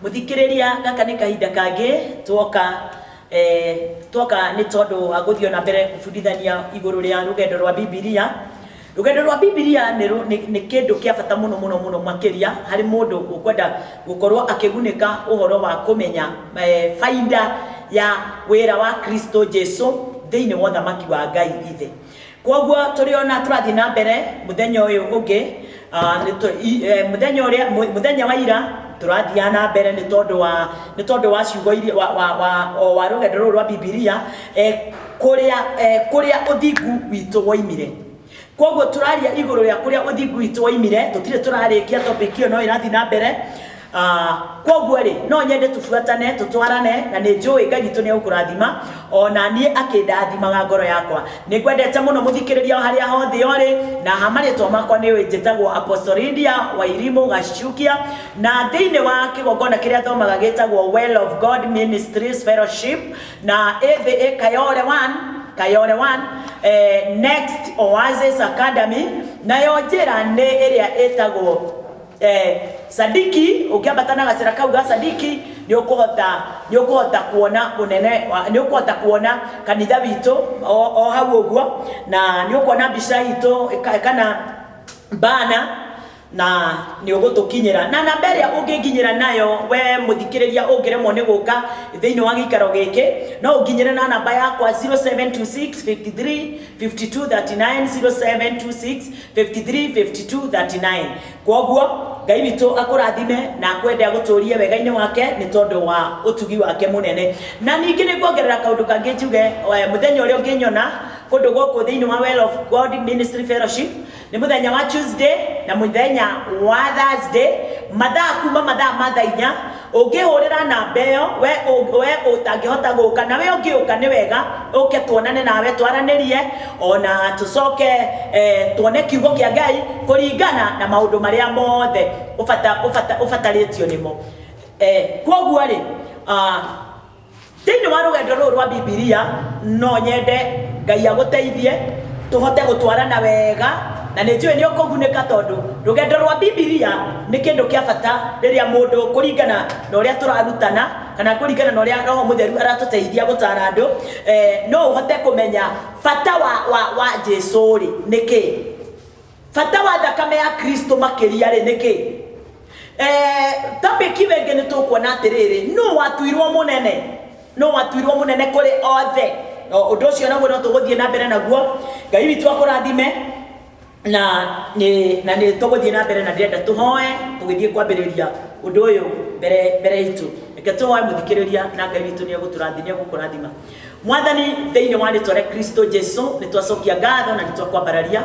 Muthikiriria gaka ni kahinda kangi twoka ni tondu wa guthio na mbere kufundithania iguru ria rugendo rwa Biblia. Rugendo rwa Biblia ni kindu kia bata muno makiria hari mundu ukwenda gukorwo akigunika uhoro wa kumenya faida ya wira wa Kristo Jesu thiini wa thamaki wa Ngai ithe. Kwoguo turiona turathi na mbere muthenya uyu ungi muthenya wa ira turathia na mbere ni tondu wa ciugo wa rugendo rwa Biblia kuria uthingu witu woimire. Kwoguo turaria iguru ria kuria uthingu witu woimire, tutire turarikia topic iyo no irathi na mbere. Kwoguo ri no nyende tufuatane tutwarane na ni njui Ngai witu ni ukurathima ona nie akindathimaga ngoro yakwa. Ni kwendete muno muthikiriria haria hothe uri na hamaritwa makwa ni njitagwo Apostle Lydia Wairimu Gachukia na thiini wa kigongona kiria thomaga gitagwo Well of God Ministries Fellowship na AVA Kayole 1 Next Oasis Academy nayo njira ni iria itagwo Sadiki. Ukiambatana gacira kau ga Sadiki ni ukuhota kuona unene, ni ukuhota kuona kanitha witu o hau uguo, na ni ukuona mbica itu kana bana na ni ugutukinyira na namba iria unginginyira nayo we muthikiriria ungiremwo ni guka thiini wa gikaro giki no unginyire na namba yakwa 0726 53 52 39 0726 53 52 39. Kwoguo Ngai witu akurathime na kwenda guturie wega-ini wake ni tondu wa utugi wake munene. Na ningi ni kuongerera kaundu kangi njuge muthenya uria unginyona kundu guku thiini wa Well of God Ministry Fellowship ni muthenya wa Tuesday na muthenya wa Thursday mathaa kuma mathaa mathainya. Ungihurira namba iyo we utangihota guka na we ungiuka ni wega uke tuonane nawe twaranirie ona tucoke tuone kiugo kia Ngai kuringana na maundu maria mothe ufataritio nimo. Kwoguo ri thiini wa rugendo ruru rwa Biblia no nyende Ngai aguteithie tuhote gutwarana wega na ni njui ni ukugunika tondu rugendo rwa Biblia ni kindu kia bata riria mundu kuringana na uria turarutana kana kuringana na uria Roho Mutheru aratuteithia gutara andu no uhote kumenya bata wa Jesu ri niki, bata wa thakame ya Kristo makiria ri niki. Topic wengi ni tukuona atiriri no watuirwo munene kuri othe undu ucio naguo no tuguthie na mbere naguo. Ngai witu akurathime na ni tuguthie na mbere na ndirenda tuhoe tugithie kwambiriria undu uyu mbere itu. Reke tuhoe muthikiriria na Ngai witu ni agukurathima. Mwathani thiini wa ritwa ria Kristo Jesu ni twacokia ngatho na ni twakwambararia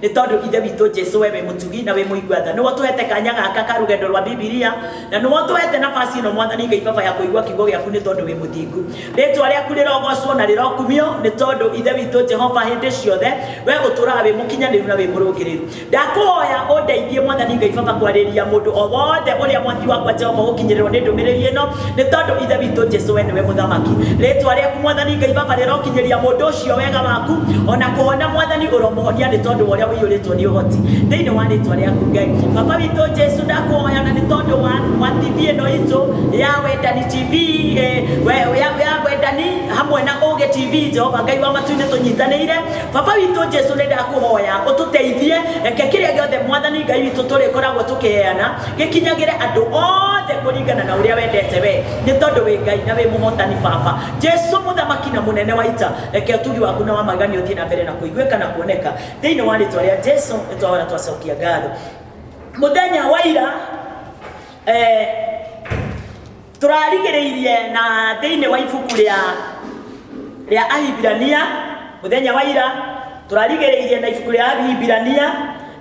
ni tondu ithe witu Jesu we mutugi na we muigwatha ni wotuhete kanya gaka ka rugendo rwa Biblia na ni wotuhete nafasi ino Mwathani Ngai baba ya kuigwa kiugo giaku ni tondu we muthingu. Ritwa riaku rirogocwo na rirokumio ni tondu ithe witu Jehova hindi ciothe we uturaga we mukinyaniru na we murungiriru. Ndakuhoya undeithie Mwathani Ngai baba kwariria mundu o wothe uria mwathi wakwa Jehova gukinyirirwo ni ndumiriri ino ni tondu ithe witu Jesu we niwe muthamaki. Ritwa riaku Mwathani Ngai baba rirokinyiria mundu ucio wega waku ona kuhona Mwathani uromuhonia ni tondu uria wiyuritwo ni uhoti thiini wa ritwa riaku Ngai. Baba witu Jesu ndakuhoya na ni tondu wa TV ino itu ya Wendani TV ya Wendani hamwe na Uge TV Jehova Ngai wa matu-ini tunyitanire. Baba witu Jesu ni ndakuhoya ututeithie reke kiria giothe Mwathani Ngai witu turikoragwo tukiheana gikinyagire andu othe kuringana na uria wendete we ni tondu we Ngai na we muhotani Baba Jesu muthamaki na munene wa ita. Reke utugi waku na wa magani uthie na mbere na kuiguika na kuoneka thiini wa ritwa ria Jesu nitwahora twacokia ngatho. Muthenya wa ira turarigiriirie na thiini wa ibuku ria Ahibirania. Muthenya wa ira turarigiriirie na ibuku ria Ahibirania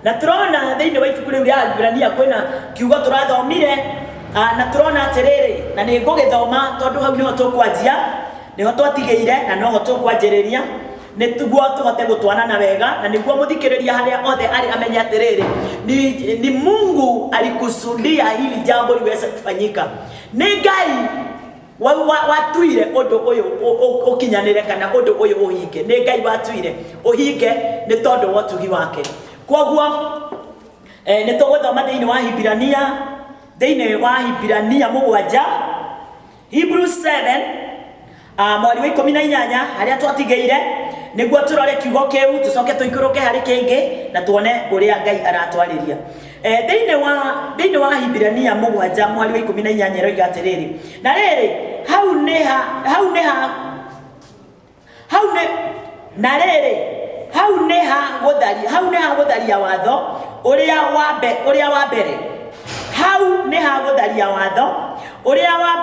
na turona thiini wa ibuku ria Ahibirania kwina kiugo turathomire na turona atiriri na ni ngugithoma tondu hau niho tukwanjia niho twatigeire na noho tukwanjiriria nituguo tuhote gutwanana wega na niguo muthikiriria haria othe ari amenya atiriri ni Mungu alikusudia hili jambo liweze kufanyika. Ni Ngai watuire undu uyu ukinyanire kana undu uyu uhinge. Ni Ngai watuire uhinge ni tondu wa tugi wake. Kwoguo ni tuguthoma thiini wa Ahibirania Thĩinĩ wa Hibirania 7 Hebrews 7 mweri wa 18 harĩa twatigĩire nĩguo tũrore kiugo kĩu tũcoke tũikũrũke harĩ kĩngĩ na tuone ũrĩa Ngai aratwarĩria. Thĩinĩ wa Hibirania 7 mweri wa 18 roiga atĩrĩrĩ, na rĩrĩ hau nĩ ha gũtharia watho ũrĩa wa mbere. Hau nĩ ha gũtharia watho ũrĩa wa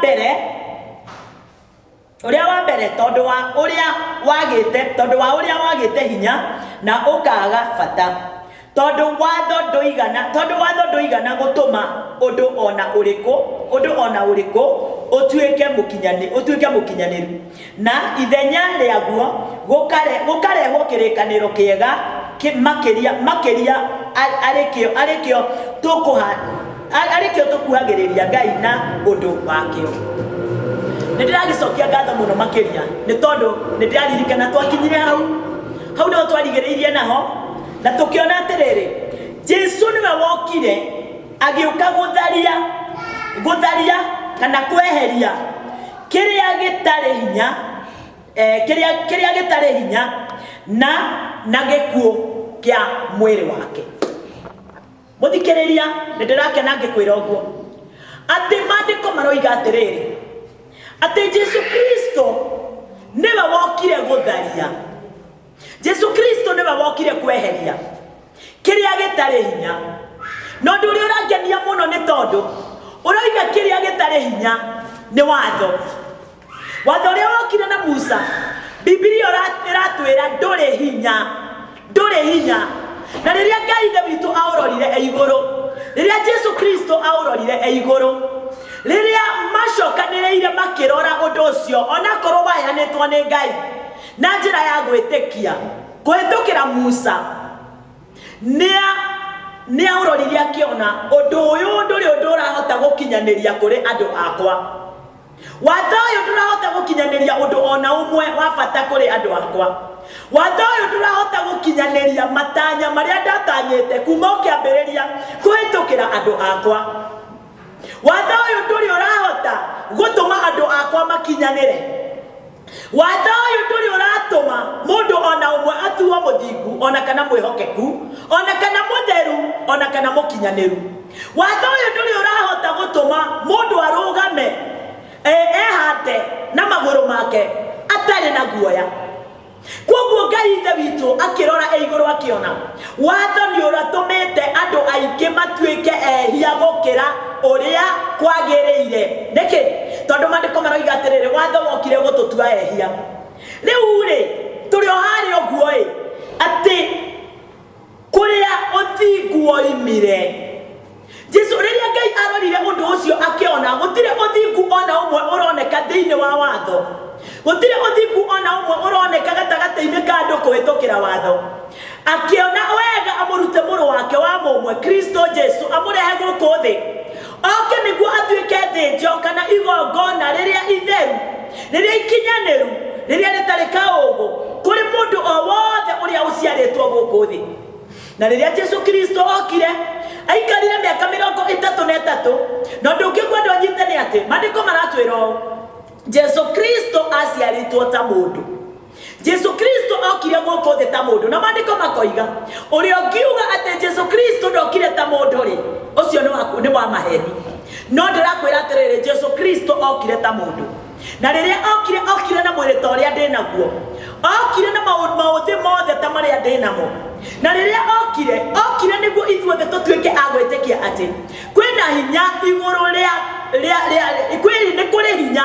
mbere tondũ wa ũrĩa wagĩte hinya na ũkaaga bata. Tondũ watho ndũigana gũtũma ũndũ ona ũrĩkũ ũtuĩke mũkinyanĩru, na ithenya rĩaguo gũkarehwo kĩrĩkanĩro kĩega makĩria arĩkĩo tũkuhagĩrĩria Ngai na ũndũ wakĩo. Nĩndĩragĩcokia ngatho mũno makĩria nĩ tondũ nĩndĩraririkana twakinyire hau nĩho twarigĩrĩirie naho na tũkĩona atĩrĩrĩ, Jesu nĩwe wokire agĩũka gũtharia kana kweheria kĩrĩa gĩtarĩ hinya na gĩkuũ kĩa mwĩrĩ wake. Mũthikĩrĩria, nĩndĩrakena ngĩkwĩra ũguo atĩ maandĩko maroiga atĩrĩrĩ atĩ Jesu Kristo nĩwe wokire gũtharia. Jesu Kristo nĩwe wokire kweheria kĩrĩa gĩtarĩ hinya. Na ũndũ ũrĩa ũrangenia mũno nĩ tondũ ũroiga kĩrĩa gĩtarĩ hinya nĩ watho ũrĩa wokire na Musa. Biblia ĩratwĩra ndũrĩ hinya. Na rĩrĩa Ngai Ithe witũ aũrorire igũrũ, rĩrĩa Jesu Kristo aũrorire igũrũ, rĩrĩa macokanĩrĩire makĩrora ũndũ ũcio onakorwo waheanĩtwo nĩ Ngai na njĩra ya gwĩtĩkia kũhĩtũkĩra Musa, nĩ aũrorire akĩona ũndũ ũyũ ndũrĩ ũndũ ũrahota gũkinyanĩria kũrĩ andũ akwa. Watho ũyũ ndũrahota gũkinyanĩria ũndũ ona ũmwe wa bata kũrĩ andũ akwa. Watho ũyũ ndũrahota gũkinyanĩria matanya marĩa ndatanyĩte kuma ũkĩambĩrĩria kũhĩtũkĩra andũ akwa. Watho ũyũ ndũrĩ ũrahota gũtũma andũ akwa makinyanĩre. Watho ũyũ ndũrĩ ũratũma mũndũ ona ũmwe atuo mũthingu ona kana mwĩhokeku ona kana mũtheru ona kana mũkinyanĩru. Watho ũyũ ndũrĩ ũrahota gũtũma mũndũ arũgame ehande na magũrũ make atarĩ na guoya. Koguo Ngai Ithe witũ akĩrora igũrũ akĩona watho nĩ ũratũmĩte andũ aingĩ matuĩke ehia gũkĩra ũrĩa kwagĩrĩire. Nĩkĩ? Tondũ maandĩko maroiga atĩrĩrĩ, watho wokire gũtũtua ehia. Rĩu-rĩ tũrĩ o harĩa ũguo-ĩ atĩ kũrĩa ũthingu woimire, Jesu rĩrĩa Ngai arorire ũndũ ũcio akĩona gũtirĩ ũthingu ona ũmwe ũroneka thĩinĩ wa watho, gũtirĩ ũthingu ona ũmwe ũroneka gatagatĩ-inĩ ka andũ kũhĩtũkĩra watho, akĩona wega amũrute mũrũ wake wa mũmwe Kristo Jesu amũrehe gũkũ thĩ oke nĩguo atuĩke thĩnjo kana igongona rĩrĩa itheru, rĩrĩa ikinyanĩru, rĩrĩa rĩtarĩ kaũũgũ kũrĩ mũndũ o wothe ũrĩa ũciarĩtwo gũkũ thĩ. Na rĩrĩa Jesu Kristo okire aikarire mĩaka 33 na ũndũ ũngĩ kwenda ũnyite nĩ atĩ maandĩko maratwĩra ũũ, Jesu Kristo aciarĩtwo ta mũndũ. Jesu Kristo okire gũkũ thĩ ta mũndũ, na maandĩko makoiga ũrĩa ũngiuga atĩ Jesu Kristo ndokire ta mũndũ-rĩ, ũcio nĩ wa maheni. No ndĩrakwĩra atĩrĩrĩ, Jesu Kristo okire ta mũndũ, na rĩrĩa okire na mwĩrĩ ta ũrĩa ndĩ naguo, okire na maũthĩ mothe ta marĩa ndĩ namo. Na rĩrĩa okire nĩguo ithuothe tũtuĩke a gwĩtĩkia atĩ kwĩna hinya igũrũ nĩ kũrĩ hinya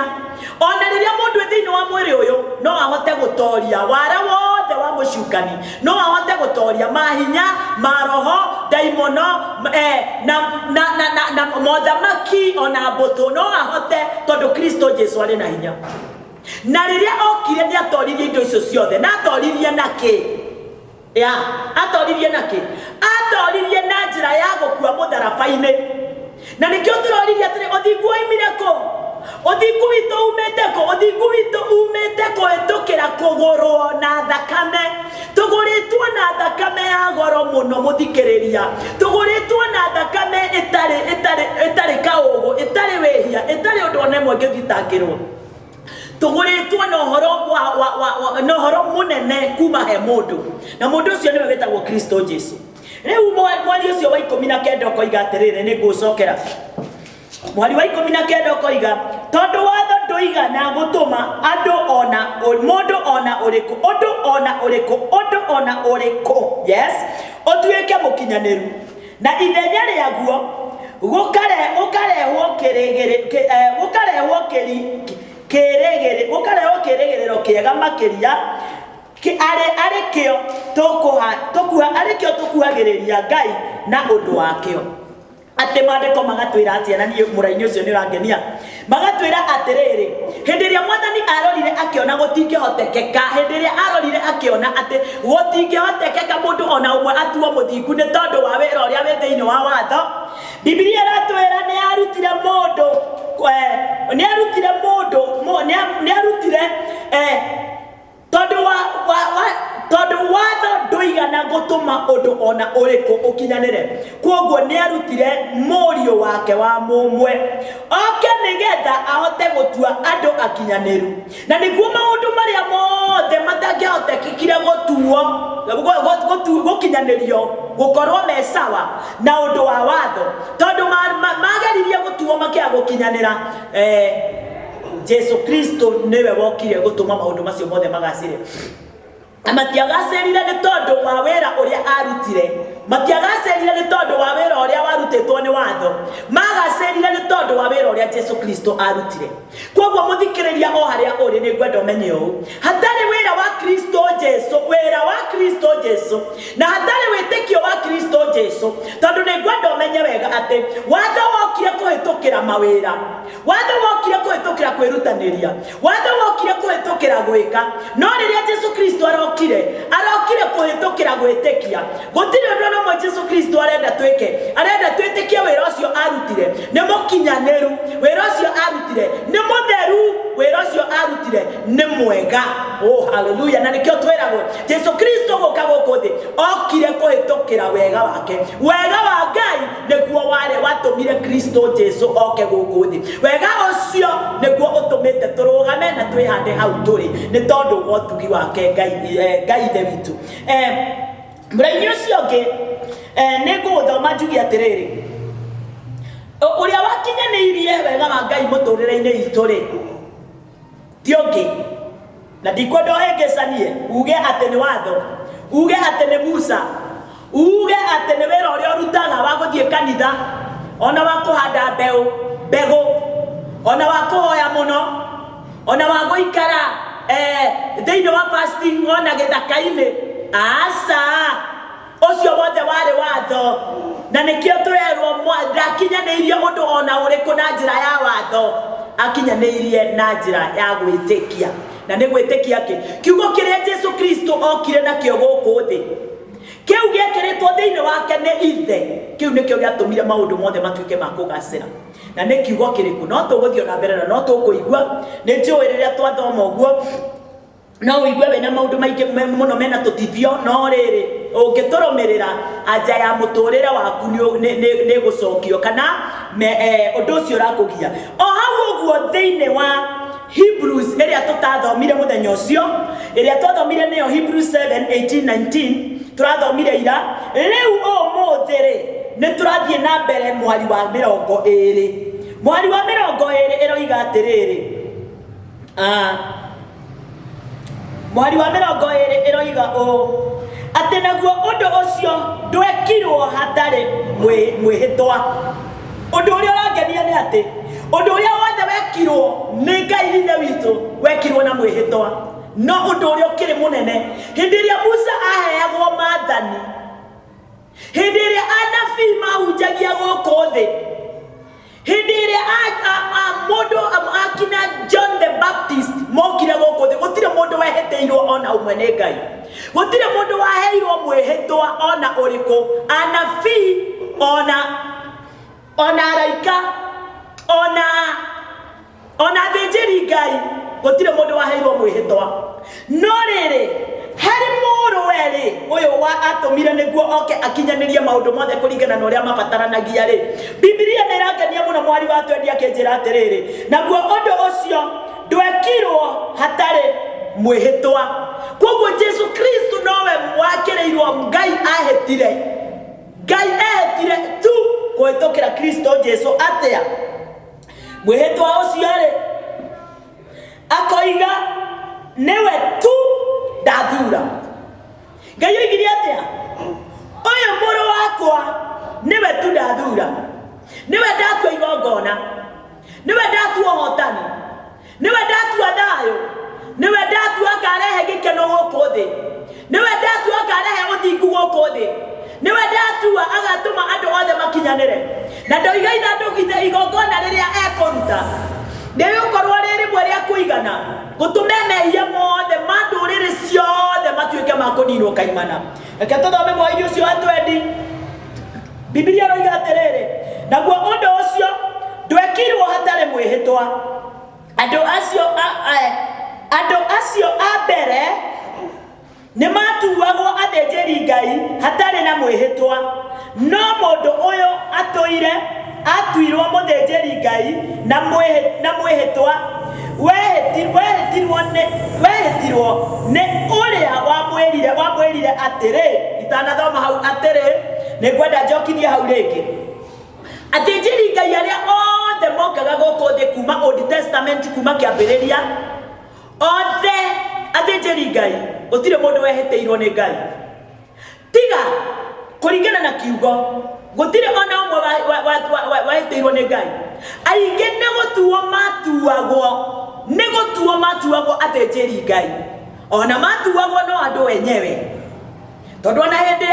ona rĩrĩa mũndũ thĩinĩ wa mwĩrĩ ũyũ no ahote gũtoria wara wothe wa mũcukani, no ahote gũtoria mahinya ma roho, daimono na mothamaki ona mbũtũ, no ahote tondũ Kristo Jesu arĩ na hinya. Na rĩrĩa okire nĩ atoririe indo icio ciothe, na atoririe na kĩ? Atoririe na kĩ? Atoririe na njĩra ya gũkua mũtharaba-inĩ. Na nĩkĩo tũroririe atĩrĩ, ũthingu woimire kũ? Ũthingu witũ umĩte kũ? Ũthingu witũ umĩte kũhĩtũkĩra kũgũrwo na thakame. Tũgũrĩtwo tuguritwo na thakame ya goro muno muthikiriria tuguritwo na thakame itari kaugo itari wehia itari undu onemwe ngithitangirwo tuguritwo no horo munene kuma he mundu na mundu ucio niwe wetagwo Kristo Jesu. Riu mwari ucio wa 19 okoiga atiriri ni ngucokera mwari wa 19 okoiga tondu watho nduiga na gutuma andu ona mundu ona uriku undu ona uriku yes otuike mukinyaniru na ithenya riaguo gukarehwo kiregerero kiega makiria arikio tukuhagiriria Ngai na undu wakio ati mandiko magatwira atia na nie muraini ucio ni urangenia magatwira atiriri hindiria mwathani arorire akiona gutingihotekeka hindiria arorire akiona ati gutingihotekeka mundu ona umwe atuo muthingu ni tondu wa wira uria wi thiini wa watho Biblia iratwira ni arutire tondu watho nduigana gutuma undu ona uriku ukinyanire kwoguo ni arutire murio wake wa mumwe oke nigetha ahote gutua andu akinyaniru na niguo maundu maria mothe matangihotekekire gukinyanirio gukorwo me sawa na undu wa watho tondu mageririe gutuo makia gukinyanira Jesu Kristo niwe wokire gutuma maundu macio mothe magacire matiagacerire ni tondu wa wira uria arutire matiagacerire ni tondu wa wira uria warutitwo ni watho magacerire ni tondu wa wira uria Jesu Kristo arutire kwoguo muthikiriria o haria uri ni gwenda umenye u hatari wira wa Kristo Jesu na hatari witikio wa Kristo Jesu tondu ni gwenda umenye wega ati watho wokire kuhitukira mawira watho wokire kuhitukira kwirutaniria watho wokire kuhitukira gwika no riria Jesu Kristo arokire kuhitukira gwitikia gutiri undu no Jesu Kristo arenda twitikie wira ucio arutire ni mukinyaniru wira ucio arutire ni mutheru wira ucio arutire ni mwega oh hallelujah na nikio twiragwo Jesu Kristo goka gukuthi okire kuhitukira wega wake wega wa Ngai niguo wale watumire Kristo Jesu oke gukuthi wega ucio niguo utumite turugame na twihande hau turi ni tondu wotugi wake Ngai ithe witu muraini ucio ngi niguthoma njugi atiriri uria wakinyanirie wega wa Ngai muturire-ini itu ri tiongi na ndikwenda uhengecanie uge ati ni watho uge ati ni Musa uge ati ni wira uria urutaga wa guthie kanitha ona wa kuhanda mbegu ona wa kuhoya muno ona wa guikara thiini wa fasting ona githaka-ini asa ucio wothe wari watho na nikio twirwo ndakinyanirie undu ona uriku na njira ya watho akinyanirie na njira ya gwitikia na ni gwitikia kiugo kiria Jesu Kristo okire na kio guku thi kiu giekiritwo thiini wake ni ithe kiu nikio giatumire maundu mothe matuike ma kugacira na ni kiugo kiriku no tuguthio na mbere na no tukuigua ni njui riria twathoma uguo no uigue wena maundu maingi muno mena tutithio no riri ungiturumirira anja ya muturire waku ni gucokio kana undu ucio urakugia o hau uguo thiini wa Hebrews iria tutathomire muthenya ucio iria twathomire niyo Hebrews 7:18-19 turathomire ira riu umuthiri ni turathie na mbere mwari wa 20 mwari wa 20 iroiga atiriri mwari wa 20 iroiga ati naguo undu ucio ndwekirwo hatari mwihitwa undu uria urangenia ni ati undu uria wothe wekirwo ni Ngai ithe witu wekirwo na mwihitwa no undu uria ukiri munene hindi iria Musa aheagwo maathani hindi iria anabii mahunjagia guku thi hindi iria mundu akina John the Baptist mokire guku thi gutire mundu wehetiirwo ona umwe ni Ngai gutire mundu waheirwo mwihitwa ona uriku anabii ona araika ona thinjiri Ngai gutire mundu waheirwo mwihitwa no riri he hari muru weri uyu wa atumire niguo oke akinyanirie maundu mothe kuringana na uria mabataranagia ri Biblia ni irangenia muno mwari wa twendi akinjira atiriri naguo undu ucio ndwekirwo hatari mwihitwa koguo Jesu Kristo nowe mwakireirwo Ngai ahitire tu kuhitukira Kristo Jesu atia mwihitwa ucio ri akoiga newe tu ndathura Ngai oigire atia uyu muru wakwa newe tu ndathura newe ndatua igongona newe ndatua hotani newe ndatua thayo newe ndatua akarehe gikeno guku thi newe ndatua akarehe uthingu guku thi newe ndatua agatuma andu othe makinyanire na ndoiga ithanduku igongona riria ekuruta nĩgũkorwo rĩrĩ mwe rĩa kũigana gũtũme mehia mothe mandũrĩrĩ ciothe matuĩke ma kũninwo kaimana. Reke tũthome mwai ũcio wa 20. Biblia ĩroiga atĩrĩrĩ naguo ũndũ ũcio ndwekirwo hatarĩ mwĩhĩtwa andũ acio a mbere nĩ matuagwo athĩnjĩri Ngai hatarĩ na mwĩhĩtwa no mũndũ ũyũ atũire atuirwo muthĩnjĩri Ngai na mwĩhĩtwa wehetirwo nĩ ũrĩa wamwĩrire atĩrĩ itanathoma hau atĩrĩ nĩngwenda njokithie hau rĩngĩ athĩnjĩri Ngai arĩa othe mokaga gũkũ thĩ kuma Old Testament kuma kĩambĩrĩria othe athĩnjĩri Ngai gũtirĩ mũndũ wehĩtĩirwo nĩ Ngai tiga kũringana na kiugo gũtirĩ ona ũmwe wehĩtĩirwo nĩ Ngai aingĩ nĩ gũtuo matuagwo athĩnjĩri Ngai ona matuagwo no andũ wenyewe tondũ ona hĩndĩ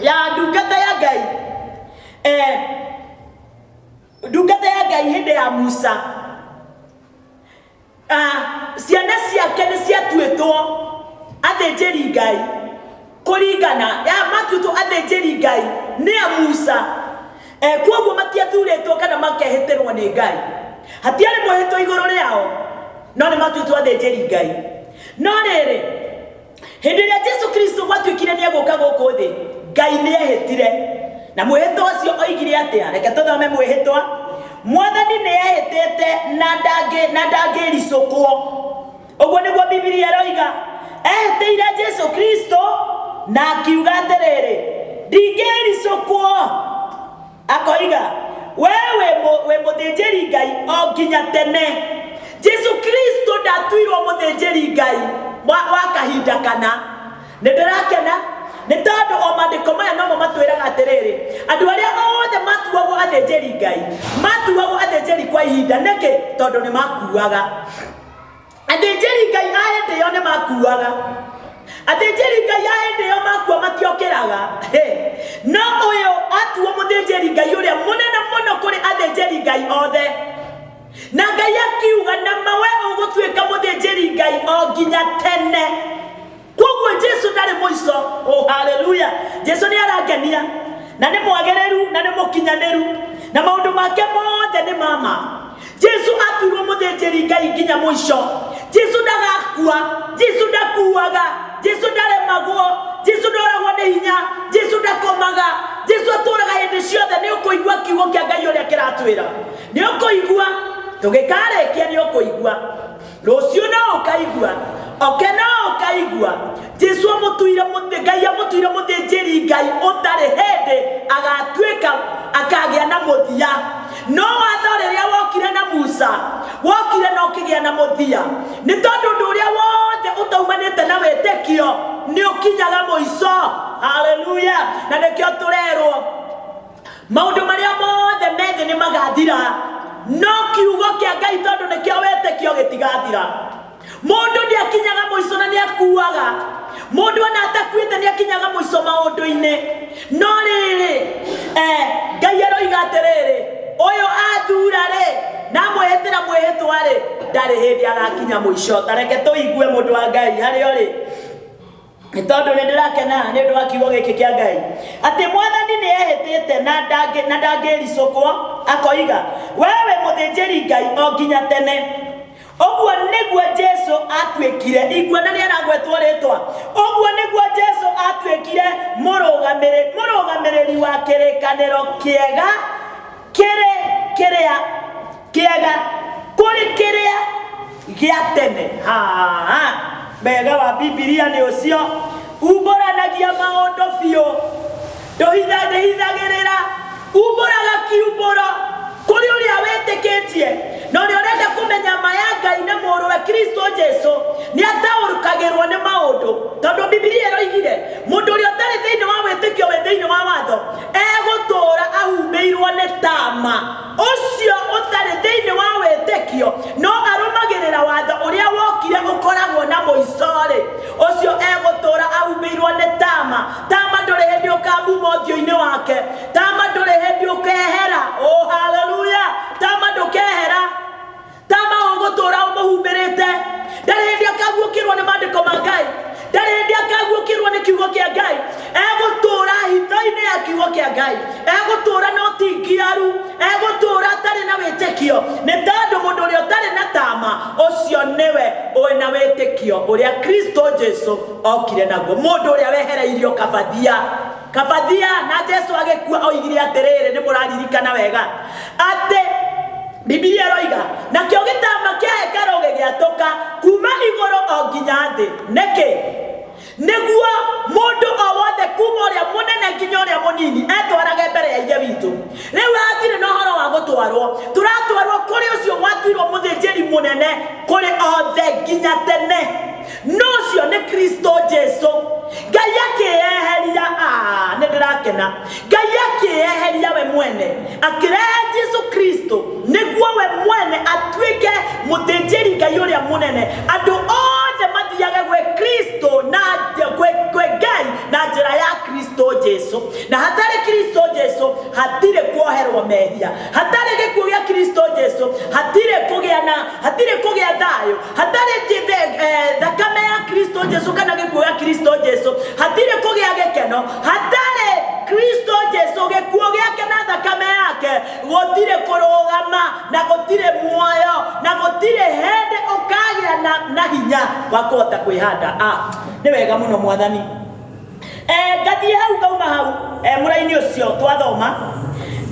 ya ndungata ya Ngai ndungata ya Ngai hĩndĩ ya Musa ciana ciake nĩ ciatuĩtwo athĩnjĩri Ngai kuringana matuĩtwo athĩnjĩri Ngai nĩ a Musa koguo matiathurĩtwo kana makehĩtĩrwo nĩ Ngai hatiarĩ mwĩhĩtwo igũrũ rĩao no nĩ matuĩtwo athĩnjĩri Ngai no rĩrĩ hĩndĩ ĩrĩa Jesu Kristo gwatuĩkire nĩ egũka gũkũ thĩ Ngai nĩ ehĩtire na mwĩhĩtwa ũcio oigire atĩa reke tũthome mwĩhĩtwa Mwathani nĩ ehĩtĩte na ndangĩricũkwo ũguo nĩguo Biblia ĩroiga ehĩtĩire Jesu Kristo na akiuga atĩrĩrĩ ndingĩricũkwo akoiga we mũthĩnjĩri Ngai o nginya tene Jesu Kristo ndatuirwo mũthĩnjĩri Ngai wa kahinda kana nĩ ndĩrakena nĩ tondũ o maandĩko maya nomo matwĩraga atĩrĩrĩ andũ arĩa othe matuagwo athĩnjĩri Ngai matuagwo athĩnjĩri kwa ihinda nĩkĩ tondũ nĩ makuaga athĩnjĩri Ngai a hĩndĩ ĩyo nĩ makuaga athĩnjĩri Ngai a hĩndĩ ĩyo makua matiokĩraga no ũyũ atuo mũthĩnjĩri Ngai ũrĩa mũnene mũno kũrĩ athĩnjĩri Ngai othe na Ngai akiuga na mawe ũgũtuĩka mũthĩnjĩri Ngai o nginya tene koguo Jesu ndarĩ mũico oh haleluya Jesu nĩ arangenia na nĩ mwagĩrĩru na nĩ mũkinyanĩru na maũndũ make mothe nĩ mama Jesu atuirwo mũthĩnjĩri Ngai nginya mũico Jesu ndagakua Jesu ndakuaga Jesu ndaremagwo Jesu ndoragwo nĩ hinya Jesu ndakomaga Jesu atũraga hĩndĩ ciothe nĩ ũkũigua kiugo kĩa Ngai ũrĩa kĩratwĩra nĩ ũkũigua tũgĩkarĩkia nĩ ũkũigua rũciũ no ũkaigua oke no ũkaigua Jesu Ngai amũtuire mũthĩnjĩri Ngai ũtarĩ hĩndĩ agatuĩka akagĩa na mũthia no watho rĩrĩa wokire na Musa wokire na ũkĩgĩa na mũthia nĩ tondũ ũndũ ũrĩa wothe ũtaumanĩte na wĩtĩkio nĩ ũkinyaga mũico haleluya na nĩkĩo tũrerwo maũndũ marĩa mothe methĩ nĩ magathira no kiugo kĩa Ngai tondũ nĩkĩo wĩtĩkio gĩtigathira mũndũ nĩakinyaga mũico na nĩakuaga mũndũ ona atakuĩte nĩakinyaga mũico maũndũ-inĩ no rĩrĩ Ngai aroiga atĩrĩrĩ ũyũ athura rĩ na mwĩhĩtĩra mwĩhĩtwa rĩ ndarĩ hĩndĩ agakinya mũico tareke tũigue mũndũ wa Ngai harĩa ũrĩ tondũ nĩ ndĩrakena nĩ ũndũ wa kiugo gĩkĩ kĩa Ngai atĩ Mwathani nĩ ehĩtĩte na ndangĩricũkwo akoiga wewe mũthĩnjĩri Ngai o nginya tene Ogwo niguo Jesu atwekire igwa na niaragwetwo ritwa. Ogwo niguo Jesu atwekire murugamiriri wa kirikaniro kiega kiega kuri kiria gia tene. Mbega wa Biblia ni ucio umboranagia maundu biu ndohithagirira umboraga kiumboro kuri uria wetikitie no ni urenda kumenya maya Ngai na muruwe Kristo Jesu ni ataurukagirwo ni maundu tondu Biblia iroigire mundu uria utari thiini wa witikio we thiini wa watho egutura ahumbeirwo ni tama. Ucio utari thiini wa witikio no arumagirira watho uria wokire ukoragwo na muicori. Ucio egutura ahumbeirwo ni tama. Tama nduri hindi ukambuma uthio-ini wake. Tama nduri hindi ukehera. Oh hallelujah. Tama ndukehera. Tama ugutura umuhumbirite. Ndari hindi akaguukirwo ni mandiko ma Ngai. Ndari hindi akaguukirwo ni kiugo kia Ngai. Egutura hitho-ini ya kiugo kia Ngai. Egutura no tingiaru. Egutura atari na witikio. Ni tondu mundu uria utari na tama ucio niwe wina witikio uria Kristo Jesu okire naguo. Mundu uria wehereirio kabathia na Jesu agikua oigire atiriri ni muraririkana wega ati Biblia roiga na kio gitama kia hekalu gigiatuka kuma iguru o nginya thi niki niguo mundu o wothe kuma uria munene nginya uria munini etwarage mbere ya ithe witu. Riu atire no horo wa gutwarwo turatwarwo kuri ucio watirwo muthinjiri munene kuri othe nginya tene no cio ni Kristo Jesu. Ngai akiyeheria ndirakena Ngai akiyeheria we mwene akirehe Jesu Kristo niguo we mwene atwike muthinjiri Ngai uria munene. Andu othe mathiage gwe Kristo na gwe Ngai na njira ya Kristo Jesu. Na hatari Kristo Jesu hatire kuoherwo mehia. Hatari gikuo gia Kristo Jesu hatire kugia thayo. Hatari thakame ya Kristo Jesu kana gikuo gia Kristo Jesu hatire kugia gikeno. Hatari Kristo Jesu gikuo giake na thakame yake gutire kurugama na gutire muoyo na gutire hende ukagia na hinya wa kuhota kwihanda. Ni wega muno mwathani. Gathie hau kauma hau muraini ucio twathoma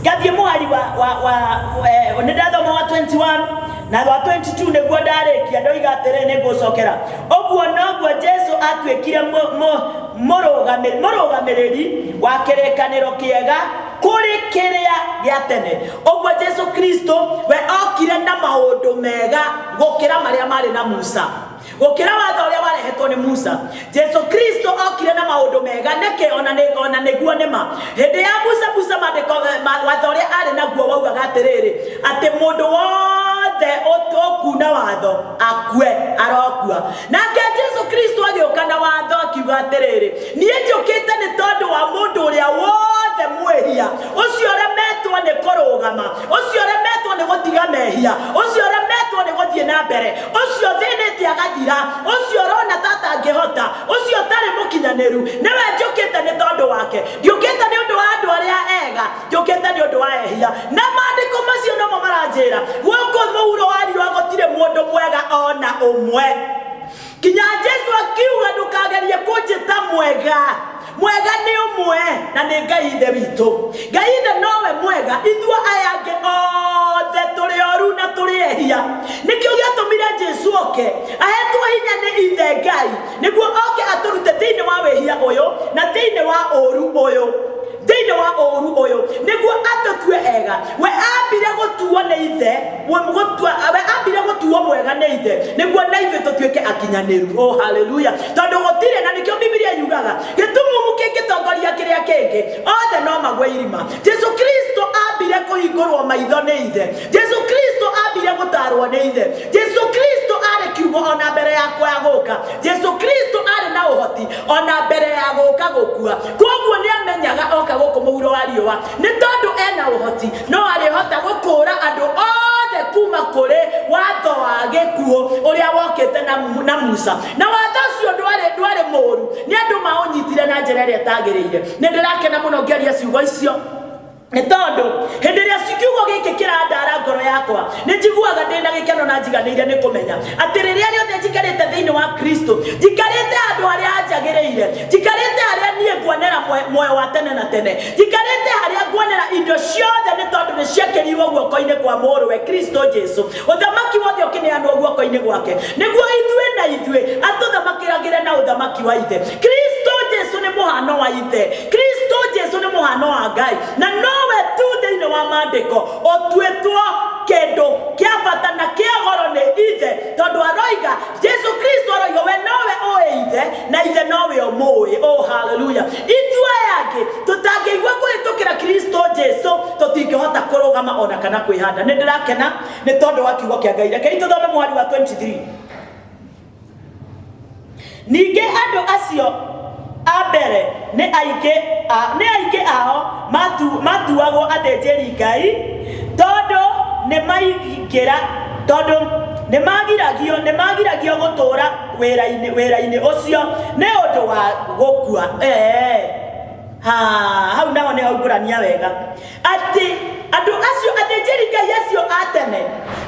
gathie muhari wa ndathoma wa 21 na wa 22 niguo ndarikia ndoiga atere ni ngucokera. Ogwo noguo Jesu atwekire murugamiriri wa kirikaniro kiega kuri kiria gia tene. Ogwo Jesu Kristo we okire na maundu mega gukira maria mari na Musa. Gukira watho uria warehetwo ni Musa. Jesu Kristo okire na maundu mega neke ona niguo nima. Hindi ya Musa mandiko watho uria ari naguo wauga atiriri ati mundu wothe otokuna watho akue arokua. Nake Jesu Kristo agioka na watho akiuga atiriri nie njukite ni tondu wa mundu uria wothe mwehia ucio remetwo ni kurugama ucio remetwo ni gutiga mehia ucio remetwo ni guthie na mbere ucio thinite agathira ucio rona tata angihota ucio tari mukinyaniru niwe njukite ni tondu wake. Njukite ni undu wa andu aria ega njukite ni undu wa ehia na mandiko macio no maranjira guko muuro warirwa gutire mundu mwega ona umwe. Kinya Jesu akiuga ndukagerie kunjita mwega. Mwega ni umwe na ni Ngai ithe witu. Ngai ithe nowe mwega. Ithua ayange othe turi oru na turi ehia. Nikio giatumire Jesu oke ahetwo hinya ni ithe Ngai niguo oke aturute thiini wa wehia uyu na thiini wa oru uyu. Thiini wa oru uyu niguo atatue ega. We ambire gutuo ni ithe we ambire gutuo mwega ni ithe niguo na ithe tutuike akinyaniru. Oh hallelujah. Tondu gutire na nikio Biblia yugaga gitumumu kingitongoria kiria kingi othe no magwe irima. Jesu Kristo ambire kuhingurwo maitho ni ithe. Jesu Kristo ambire gutarwo ni ithe. Jesu Kristo ari kiugo ona mbere yakwa ya guka. Jesu Kristo ari na uhoti ona mbere ya guka gukua. Koguo ni amenyaga oka guku muhuro wa riwa ni tondu ena uhoti no ari hota gukura andu othe kuma kuri watho wa gikuo uria wokete na Musa. Na watho ucio ndwari muru ni andu maunyitire na njira iria tagiriire. Ni ndirakena muno ngeria ciugo icio ni tondu hindi ria ciugo giki kirandara ngoro yakwa ni njiguaga ndina gikeno na ciganĩire nĩ kũmenya atĩ rĩrĩa rĩothe njikarĩte thĩinĩ wa Kristo njikarĩte andũ arĩa anjagĩrĩire njikarĩte harĩa niĩ nguonera muoyo wa tene na tene njikarĩte harĩa nguonera indo ciothe nĩ tondũ nĩ ciekĩrirwo guoko-inĩ kwa mũrũwe Kristo Jesu ũthamaki wothe ũkĩneanwo guoko-inĩ gwake nĩguo ithuĩ na ithuĩ atũthamakĩragĩre na ũthamaki wa ithe. Kristo Jesu nĩ mũhano wa ithe. Kristo Jesu nĩ mũhano wa Ngai na nowe tu thĩinĩ wa maandĩko ũtuĩtwo kĩndũ kĩa bata na kĩa goro nĩ ithe tondũ aroiga Jesu Kristo aroiga we nowe ũĩ ithe na ithe nowe ũmũĩ. Oh hallelujah. Ithuĩ angĩ tũtangĩigua kũhĩtũkĩra Kristo Jesu tũtingĩhota kũrũgama ona kana kwĩhanda. Nĩ ndĩrakena nĩ tondũ wa kiugo kĩa Ngai. Reke tũthome mũhari wa 23. Ningĩ andũ acio a mbere nĩ aingĩ ao matuagwo athĩnjĩri Ngai tondũ nĩ magiragio gũtũũra wĩra-inĩ ũcio nĩ ũndũ wa gũkua. Hau naho nĩ haumbũrania wega atĩ andũ acio athĩnjĩri Ngai acio a tene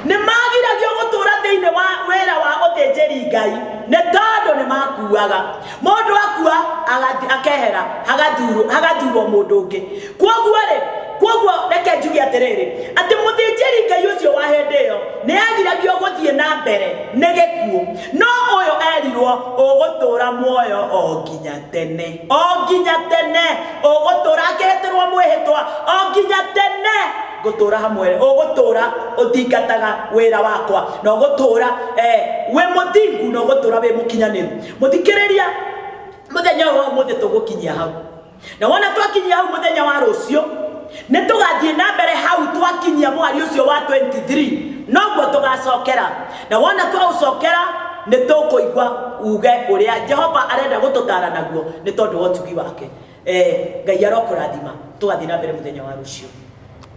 nĩ magiragio gũtũũra thĩinĩ wa wĩra wa ũthĩnjĩri Ngai nĩ tondũ nĩ makuaga. Mũndũ akua akehera hagathurwo mũndũ ũngĩ. Kwoguo reke njuge atĩrĩrĩ atĩ mũthĩnjĩri Ngai ũcio wa hĩndĩ ĩyo nĩ agiragio gũthiĩ na mbere nĩ gĩkuũ no ũyũ erirwo ũgũtũũra muoyo o nginya tene. O nginya tene ũgũtũũra akĩhĩtĩrwo mwĩhĩtwa o nginya tene gũtũũra hamwe ũgũtũũra ũthingataga wĩra wakwa na ũgũtũũra wĩ mũthingu na ũgũtũũra wĩ mũkinyanĩru. Mũthikĩrĩria mũthenya ũyũ wa ũmũthĩ tũgũkinyia hau na wona twakinyia hau mũthenya wa rũciũ nĩ tũgathiĩ na mbere hau twakinyia mwari ũcio wa 23 noguo tũgacokera na wona twaũcokera nĩ tũkũigua uge ũrĩa Jehova arenda gũtũtaara naguo nĩ tondũ wa ũtugi wake. Ngai arokũrathima tũgathiĩ na mbere mũthenya wa rũciũ.